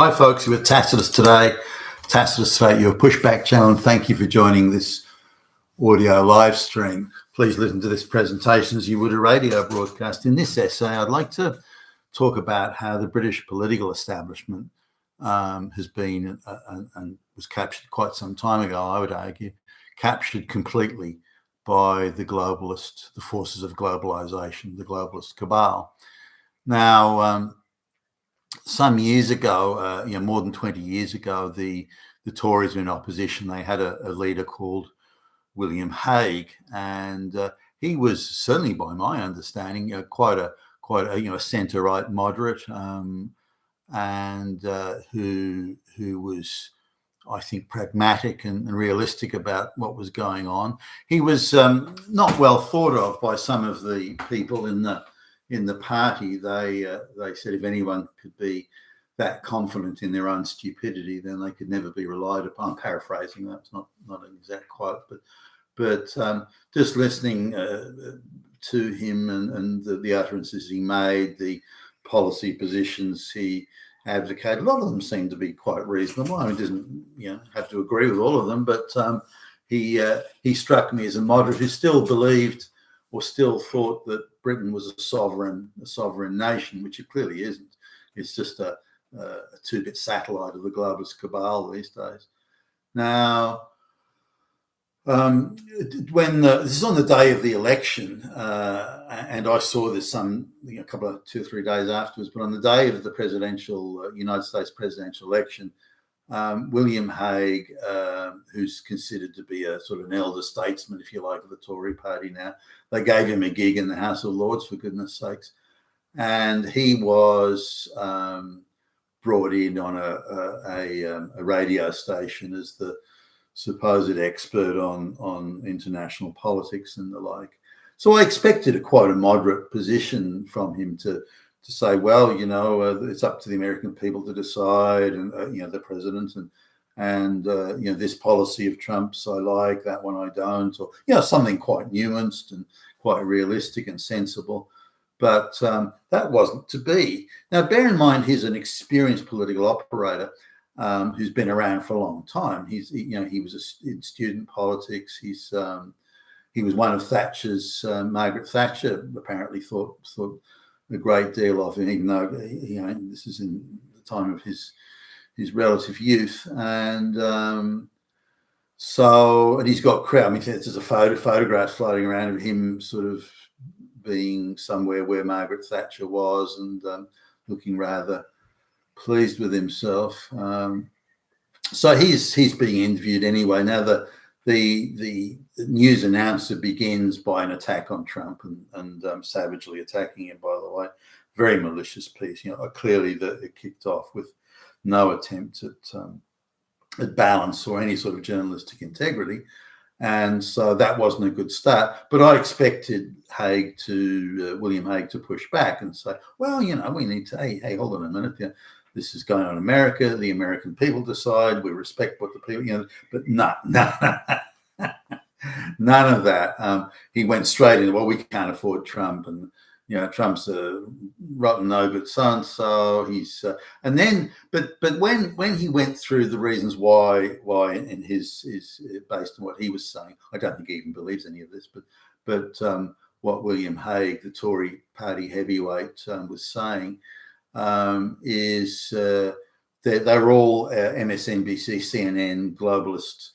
Hi, folks. You're with Tacitus today. Tacitus today, your pushback channel, and thank you for joining this audio live stream. Please listen to this presentation as you would a radio broadcast. In this essay, I'd like to talk about how the British political establishment has been and was captured quite some time ago, I would argue, captured completely by the globalist, the forces of globalization, the globalist cabal. Now, some years ago, more than 20 years ago, the Tories were in opposition. They had a leader called William Hague, and he was certainly, by my understanding, quite a centre-right moderate, and who was, I think, pragmatic and realistic about what was going on. He was not well thought of by some of the people in the party. They said if anyone could be that confident in their own stupidity, then they could never be relied upon. I'm paraphrasing that; it's not an exact quote, but just listening to him and the utterances he made, the policy positions he advocated, a lot of them seemed to be quite reasonable. I mean, didn't have to agree with all of them, but he struck me as a moderate who still believed or still thought that Britain was a sovereign nation, which it clearly isn't. It's just a two-bit satellite of the globalist cabal these days. Now, when this is on the day of the election, and I saw this a couple of 2 or 3 days afterwards, but on the day of the United States presidential election, William Hague, who's considered to be a sort of an elder statesman, if you like, of the Tory party now, they gave him a gig in the House of Lords, for goodness sakes, and he was brought in on a radio station as the supposed expert on international politics and the like. So I expected quite a moderate position from him to say, well, it's up to the American people to decide, and the president, and this policy of Trump's I like, that one I don't, or something quite nuanced and quite realistic and sensible. But that wasn't to be. Now, bear in mind, he's an experienced political operator who's been around for a long time. He was in student politics. He was one of Thatcher's. Margaret Thatcher apparently thought a great deal of him, even though this is in the time of his relative youth, and so he's got crowd. I mean, there's a photograph floating around of him sort of being somewhere where Margaret Thatcher was, and looking rather pleased with himself. So he's being interviewed anyway. Now the news announcer begins by an attack on Trump and savagely attacking him, by the way. Very malicious piece. Clearly that it kicked off with no attempt at balance or any sort of journalistic integrity. And so that wasn't a good start. But I expected William Hague to push back and say, well, we need to, hey, hold on a minute. This is going on in America. The American people decide. We respect what the people, but no. None of that. He went straight into, well, we can't afford Trump, and Trump's a rotten, no good son. So he's and then, but when he went through the reasons why, in his based on what he was saying, I don't think he even believes any of this, but what William Hague, the Tory party heavyweight, was saying is that they were all MSNBC, CNN, globalist,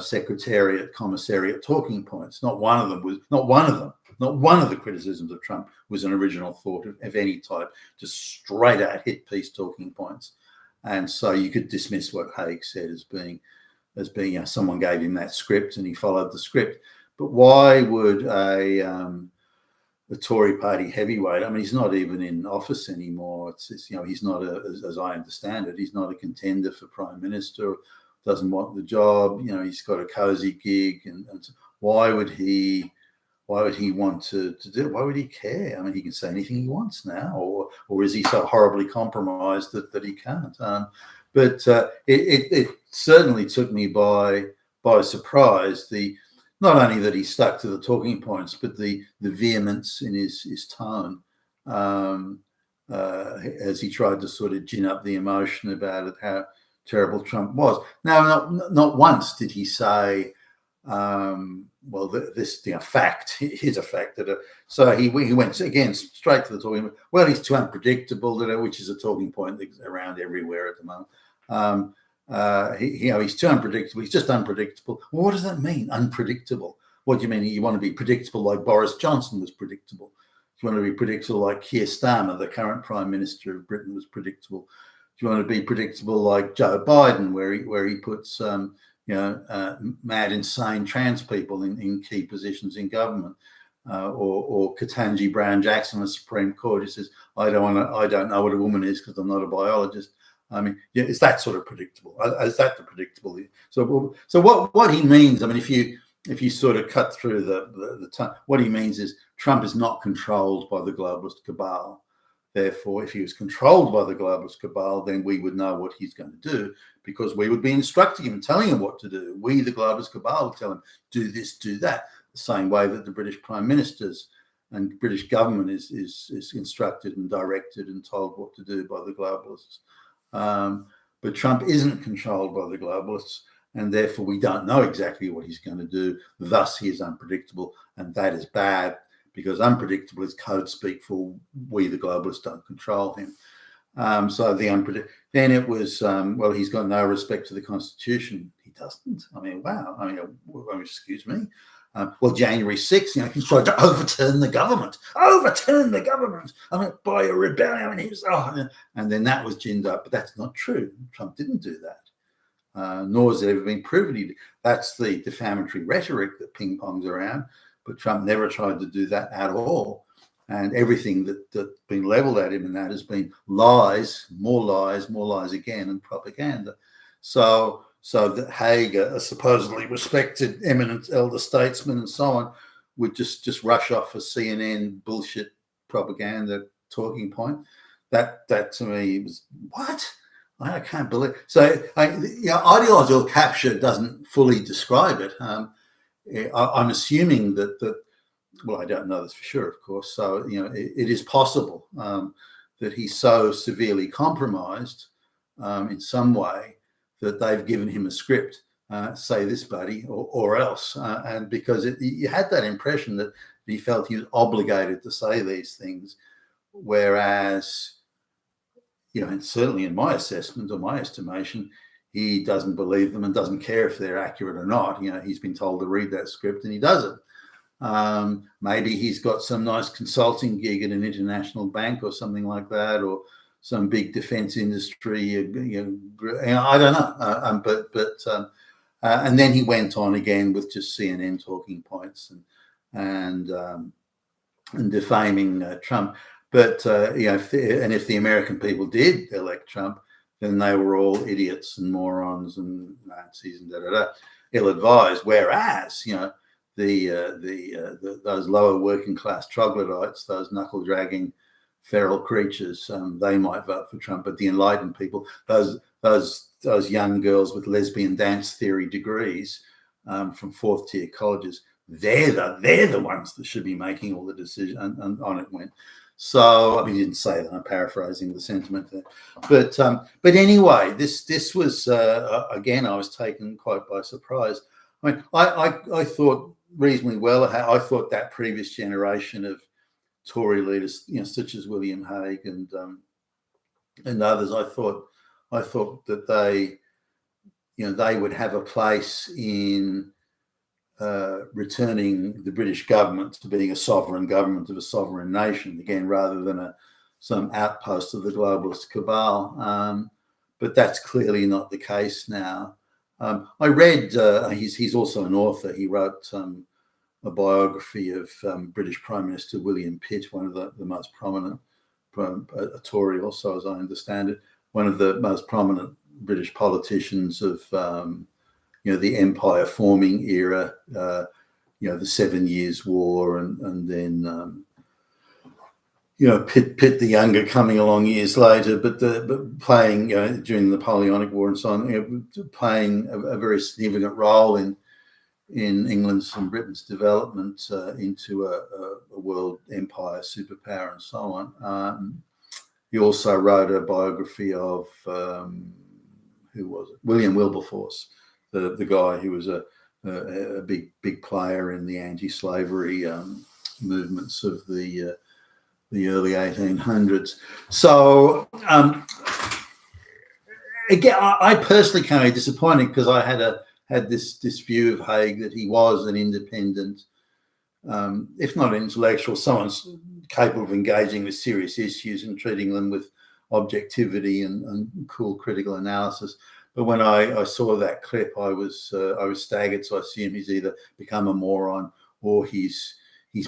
secretariat, commissariat talking points. Not one of the criticisms of Trump was an original thought of any type, just straight out hit piece talking points. And so you could dismiss what Hague said as being someone gave him that script and he followed the script. But why would the Tory party heavyweight, I mean, he's not even in office anymore. It's he's not as I understand it, he's not a contender for prime minister, doesn't want the job. He's got a cozy gig, and why would he want to do it? Why would he care? I mean, he can say anything he wants now, or is he so horribly compromised that he can't? But it certainly took me by surprise. Not only that he stuck to the talking points, but the vehemence in his tone. as he tried to sort of gin up the emotion about it, how terrible Trump was. Now, not once did he say, well, this fact, here's a fact that. So he went again straight to the talking. Well, he's too unpredictable, which is a talking point around everywhere at the moment. He's too unpredictable. He's just unpredictable. Well, what does that mean? Unpredictable. What do you mean? You want to be predictable like Boris Johnson was predictable? Do you want to be predictable like Keir Starmer, the current Prime Minister of Britain, was predictable? Do you want to be predictable like Joe Biden, where he puts mad, insane trans people in key positions in government, or Ketanji Brown Jackson, the Supreme Court, who says, I don't know what a woman is because I'm not a biologist. I mean, yeah, is that sort of predictable? Is that the predictable? So what he means? I mean, if you sort of cut through the time, what he means is Trump is not controlled by the globalist cabal. Therefore, if he was controlled by the globalist cabal, then we would know what he's going to do because we would be instructing him and telling him what to do. We, the globalist cabal, would tell him, do this, do that, the same way that the British Prime Ministers and British government is instructed and directed and told what to do by the globalists. But Trump isn't controlled by the globalists, and therefore we don't know exactly what he's going to do. Thus, he is unpredictable, and that is bad because unpredictable is code speak for we, the globalists, don't control him. Then it was, well, he's got no respect for the Constitution. He doesn't. I mean, wow. I mean, excuse me. Well, January 6th, he tried to overturn the government. I mean, by a rebellion. I mean, he was, and then that was ginned up. But that's not true. Trump didn't do that. Nor has it ever been proven. That's the defamatory rhetoric that ping-pongs around. But Trump never tried to do that at all. And everything that's been leveled at him in that has been lies, more lies again, and propaganda. So that Haig, a supposedly respected, eminent elder statesman and so on, would just rush off a CNN bullshit propaganda talking point. That to me was, what? I can't believe. So ideological capture doesn't fully describe it. I'm assuming that well, I don't know this for sure, of course. So it is possible that he's so severely compromised in some way that they've given him a script. Say this, buddy, or else. And because you had that impression that he felt he was obligated to say these things, whereas and certainly in my assessment or my estimation, he doesn't believe them and doesn't care if they're accurate or not. He's been told to read that script and he doesn't. Maybe he's got some nice consulting gig at an international bank or something like that, or some big defense industry. I don't know. And then he went on again with just CNN talking points and defaming Trump. But if the American people did elect Trump, then they were all idiots and morons and Nazis and ill-advised. Whereas, those lower working class troglodytes, those knuckle-dragging feral creatures, they might vote for Trump. But the enlightened people, those young girls with lesbian dance theory degrees from fourth-tier colleges, they're the ones that should be making all the decisions. And on it went. So he didn't say that. I'm paraphrasing the sentiment there, but anyway, this was again, I was taken quite by surprise. I mean, I thought reasonably well. I thought that previous generation of Tory leaders, such as William Hague and others, I thought that they would have a place in returning the British government to being a sovereign government of a sovereign nation, again, rather than some outpost of the globalist cabal. But that's clearly not the case now. I read, he's also an author. He wrote a biography of British Prime Minister William Pitt, one of the most prominent, a Tory also, as I understand it, one of the most prominent British politicians of the empire forming era, the 7 Years' War, and then Pitt the Younger coming along years later, but playing during the Napoleonic War and so on, playing a very significant role in England's and Britain's development into a world empire, superpower, and so on. he also wrote a biography of who was it? William Wilberforce, the guy who was a big player in the anti-slavery movements of the early 1800s. So again, I personally kind of disappointed because I had this view of Haig that he was an independent, if not an intellectual, someone's capable of engaging with serious issues and treating them with objectivity and cool critical analysis. But when I saw that clip, I was staggered. So I assume he's either become a moron or he's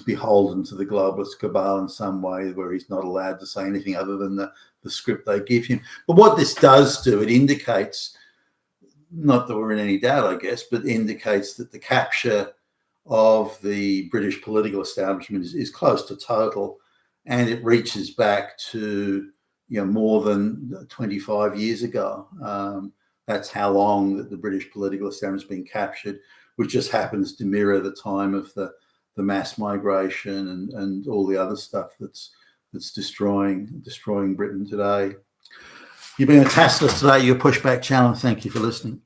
beholden to the globalist cabal in some way, where he's not allowed to say anything other than the script they give him. But what this does do, it indicates, not that we're in any doubt, I guess, but indicates that the capture of the British political establishment is close to total, and it reaches back to more than 25 years ago. That's how long that the British political establishment has been captured, which just happens to mirror the time of the mass migration and all the other stuff that's destroying Britain today. You've been a task today, your Pushback channel. Thank you for listening.